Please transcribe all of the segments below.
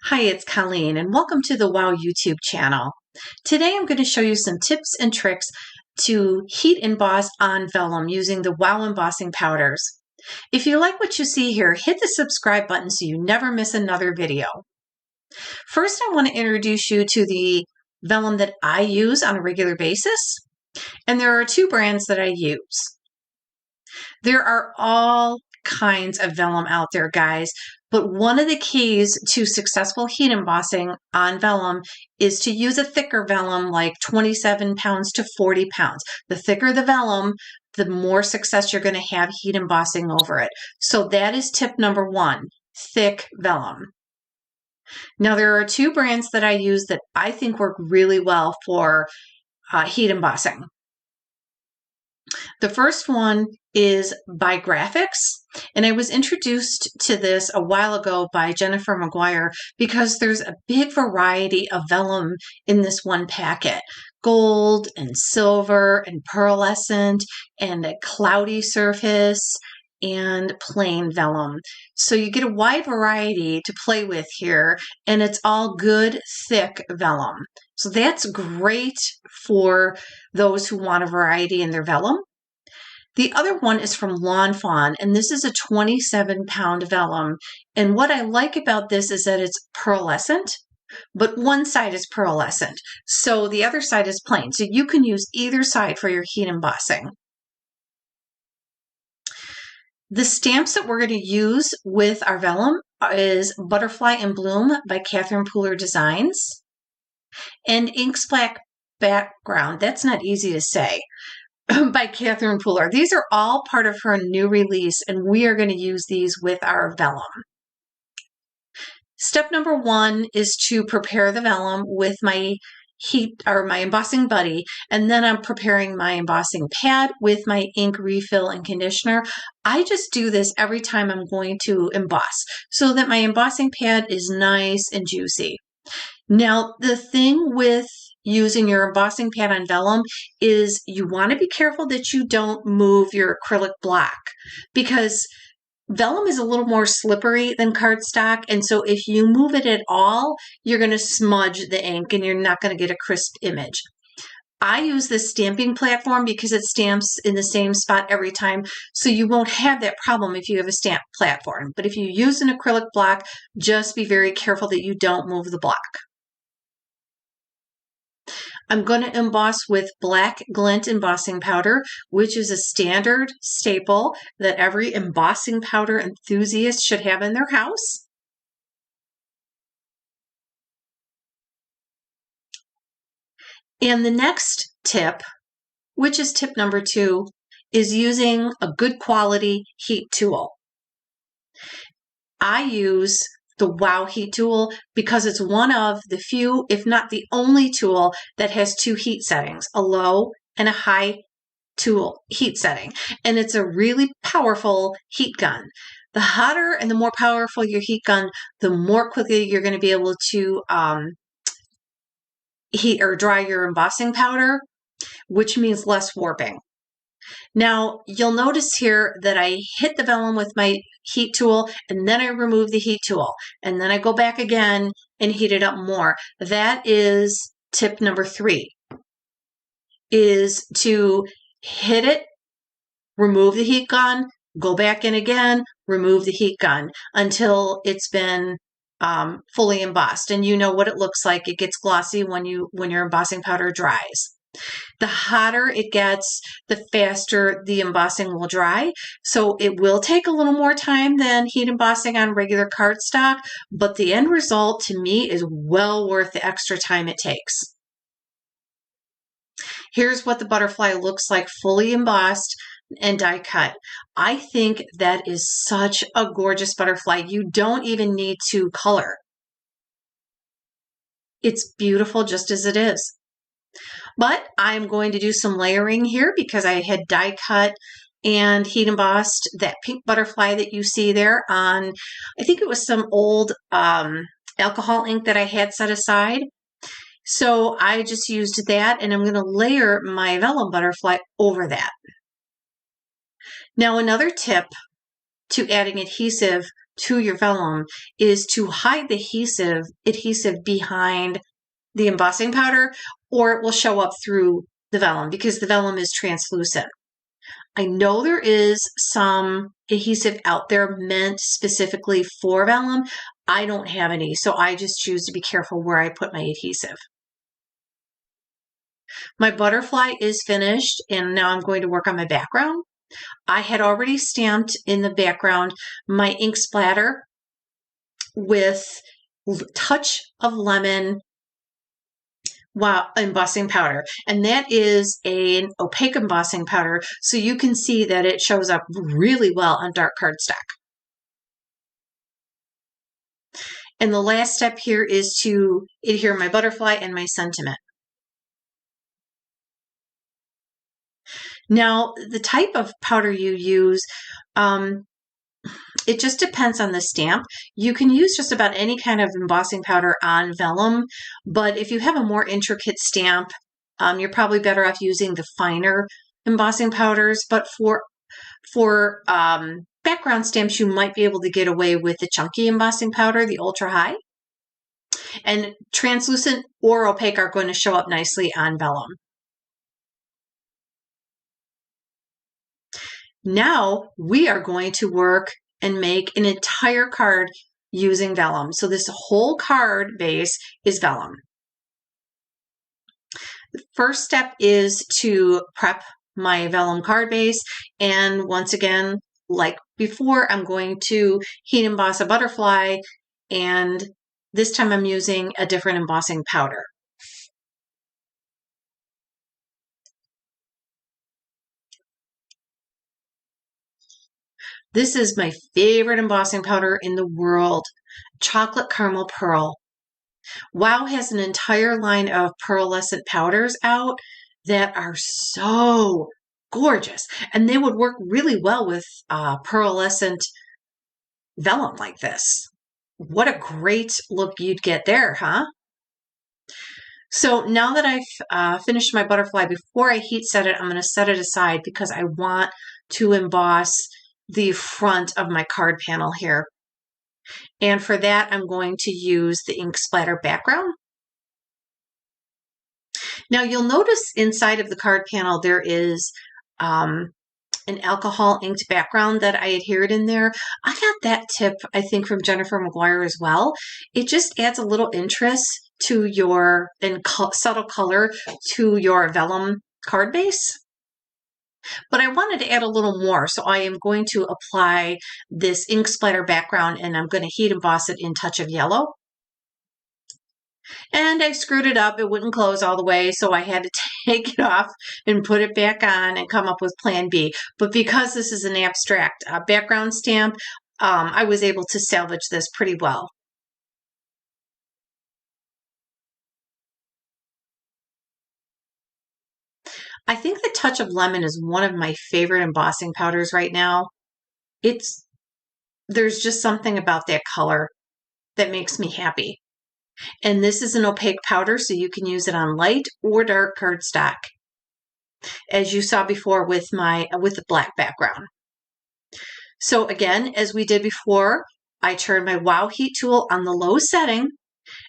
Hi, it's Colleen, and welcome to the WOW YouTube channel. Today I'm going to show you some tips and tricks to heat emboss on vellum using the WOW embossing powders. If you like what you see here, hit the subscribe button so you never miss another video. First, I want to introduce you to the vellum that I use on a regular basis, and there are two brands that I use. There are all kinds of vellum out there, guys, but one of the keys to successful heat embossing on vellum is to use a thicker vellum, like 27 pounds to 40 pounds. The thicker the vellum, the more success you're going to have heat embossing over it. So that is tip number one, thick vellum. Now, there are two brands that I use that I think work really well for heat embossing. The first one is by Grafix, and I was introduced to this a while ago by Jennifer McGuire because there's a big variety of vellum in this one packet. Gold and silver and pearlescent and a cloudy surface and plain vellum. So you get a wide variety to play with here, and it's all good, thick vellum. So that's great for those who want a variety in their vellum. The other one is from Fawn, and this is a 27-pound vellum. And what I like about this is that it's pearlescent, but one side is pearlescent, so the other side is plain. So you can use either side for your heat embossing. The stamps that we're going to use with our vellum is Butterfly and Bloom by Catherine Pooler Designs and Ink Splat Background. That's not easy to say. By Catherine Pooler. These are all part of her new release, and we are going to use these with our vellum. Step number one is to prepare the vellum with my my embossing buddy, and then I'm preparing my embossing pad with my ink refill and conditioner. I just do this every time I'm going to emboss so that my embossing pad is nice and juicy. Now, the thing with using your embossing pad on vellum is you want to be careful that you don't move your acrylic block, because vellum is a little more slippery than cardstock, and so if you move it at all, you're going to smudge the ink and you're not going to get a crisp image. I use this stamping platform because it stamps in the same spot every time, so you won't have that problem if you have a stamp platform. But if you use an acrylic block, just be very careful that you don't move the block. I'm going to emboss with black Glint embossing powder, which is a standard staple that every embossing powder enthusiast should have in their house. And the next tip, which is tip number two, is using a good quality heat tool. I use the WOW heat tool because it's one of the few, if not the only tool that has two heat settings, a low and a high heat setting. And it's a really powerful heat gun. The hotter and the more powerful your heat gun, the more quickly you're going to be able to heat or dry your embossing powder, which means less warping. Now, you'll notice here that I hit the vellum with my heat tool, and then I remove the heat tool, and then I go back again and heat it up more. That is tip number three, is to hit it, remove the heat gun, go back in again, remove the heat gun until it's been fully embossed. And you know what it looks like. It gets glossy when your embossing powder dries. The hotter it gets, the faster the embossing will dry. So it will take a little more time than heat embossing on regular cardstock, but the end result to me is well worth the extra time it takes. Here's what the butterfly looks like fully embossed and die cut. I think that is such a gorgeous butterfly. You don't even need to color. It's beautiful just as it is. But I'm going to do some layering here because I had die cut and heat embossed that pink butterfly that you see there on, I think it was some old alcohol ink that I had set aside. So I just used that, and I'm going to layer my vellum butterfly over that. Now, another tip to adding adhesive to your vellum is to hide the adhesive behind the embossing powder, or it will show up through the vellum because the vellum is translucent. I know there is some adhesive out there meant specifically for vellum. I don't have any, so I just choose to be careful where I put my adhesive. My butterfly is finished, and now I'm going to work on my background. I had already stamped in the background my ink splatter with touch of lemon embossing powder, and that is an opaque embossing powder, so you can see that it shows up really well on dark cardstock. And the last step here is to adhere my butterfly and my sentiment. Now, the type of powder you use, it just depends on the stamp. You can use just about any kind of embossing powder on vellum, but if you have a more intricate stamp, you're probably better off using the finer embossing powders. But for background stamps, you might be able to get away with the chunky embossing powder, the ultra high. And translucent or opaque are going to show up nicely on vellum. Now we are going to work and make an entire card using vellum. So this whole card base is vellum. The first step is to prep my vellum card base. And once again, like before, I'm going to heat emboss a butterfly, and this time I'm using a different embossing powder. This is my favorite embossing powder in the world, Chocolate Caramel Pearl. WOW has an entire line of pearlescent powders out that are so gorgeous, and they would work really well with pearlescent vellum like this. What a great look you'd get there, huh? So now that I've finished my butterfly, before I heat set it, I'm going to set it aside because I want to emboss the front of my card panel here. And for that, I'm going to use the ink splatter background. Now you'll notice inside of the card panel there is an alcohol inked background that I adhered in there. I got that tip, I think, from Jennifer McGuire as well. It just adds a little interest to your, and subtle color to your vellum card base. But I wanted to add a little more, so I am going to apply this ink splatter background, and I'm going to heat emboss it in Touch of Yellow. And I screwed it up. It wouldn't close all the way, so I had to take it off and put it back on and come up with Plan B. But because this is an abstract background stamp, I was able to salvage this pretty well. I think the Touch of Lemon is one of my favorite embossing powders right now. There's just something about that color that makes me happy. And this is an opaque powder, so you can use it on light or dark cardstock, as you saw before with the black background. So again, as we did before, I turn my WOW heat tool on the low setting,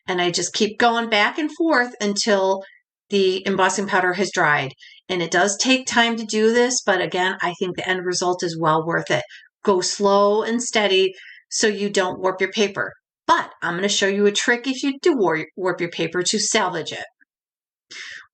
and I just keep going back and forth until the embossing powder has dried. And it does take time to do this, but again, I think the end result is well worth it. Go slow and steady so you don't warp your paper. But I'm going to show you a trick if you do warp your paper to salvage it.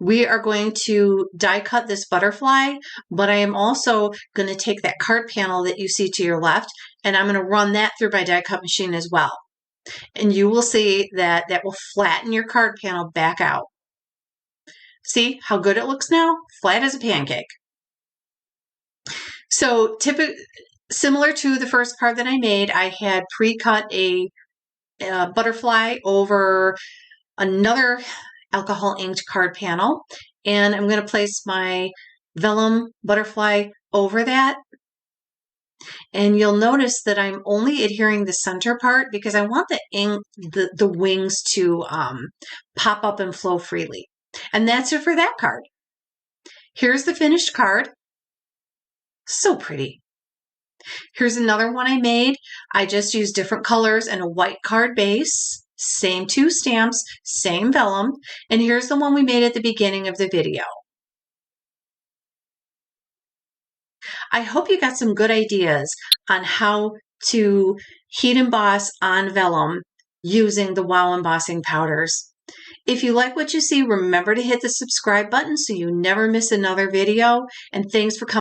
We are going to die cut this butterfly, but I am also going to take that card panel that you see to your left, and I'm going to run that through my die cut machine as well. And you will see that that will flatten your card panel back out. See how good it looks now? Flat as a pancake. So similar to the first card that I made, I had pre-cut a butterfly over another alcohol inked card panel, and I'm going to place my vellum butterfly over that. And you'll notice that I'm only adhering the center part because I want the ink, the wings to pop up and flow freely. And that's it for that card. Here's the finished card. So pretty. Here's another one I made. I just used different colors and a white card base. Same two stamps, same vellum. And here's the one we made at the beginning of the video. I hope you got some good ideas on how to heat emboss on vellum using the WOW embossing powders. If you like what you see, remember to hit the subscribe button so you never miss another video. And thanks for coming.